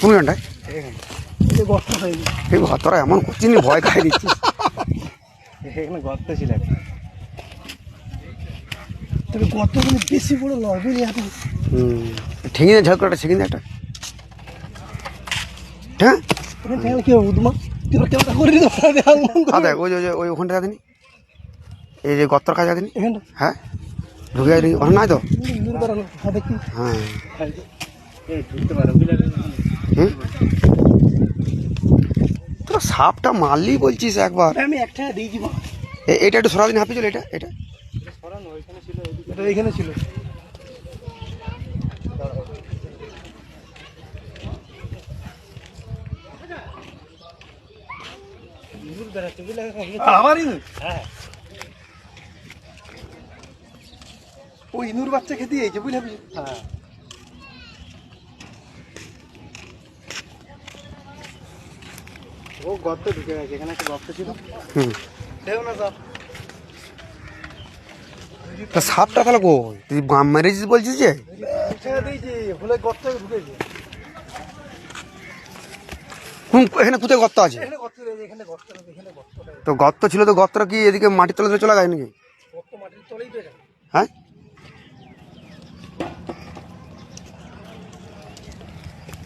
কোন গানটায় এই তোরা এমন করছিস ভয় খাই দিচ্ছিস। এখানে গর্ত ছিল, তবে গর্তগুলো বেশি বড় নয় বুঝলি। এখন ঠেঙে ঝাড় করে একটা ছেঁকে একটা হ্যাঁ কি হবে উদমা করে দেখ ওই ওই ওখানটা যাদিনি, এই যে গর্তর কাছে যাদিনি। এখানটা হ্যাঁ ঢুকে যায়নি ওখানে নাই তো। হ্যাঁ তোরা সাপটা মারলি বলছিস একবার। আমি একটা দিয়েছি এটা একটু সরা দিন হাঁপি চল। এটা এটা এখানে ছিল। ওই ইনুর বাচ্চা খেতে দিয়েছে বুঝলি। হ্যাঁ ও গর্ত ঢুকে গেছে, এখানে একটা গর্ত ছিল। দেও না সাপ, তা সাপটা তাহলে কই তুই বাম মেরেছিস বলছিস যে? ভুলে গর্ত ঢুকেছে। এখানে কোথায় গর্ত আছে? তো গর্ত ছিল তো গর্তটা কি এদিকে মাটির তলে চলে গেছে নাকি? মাটির তলেই তো হ্যাঁ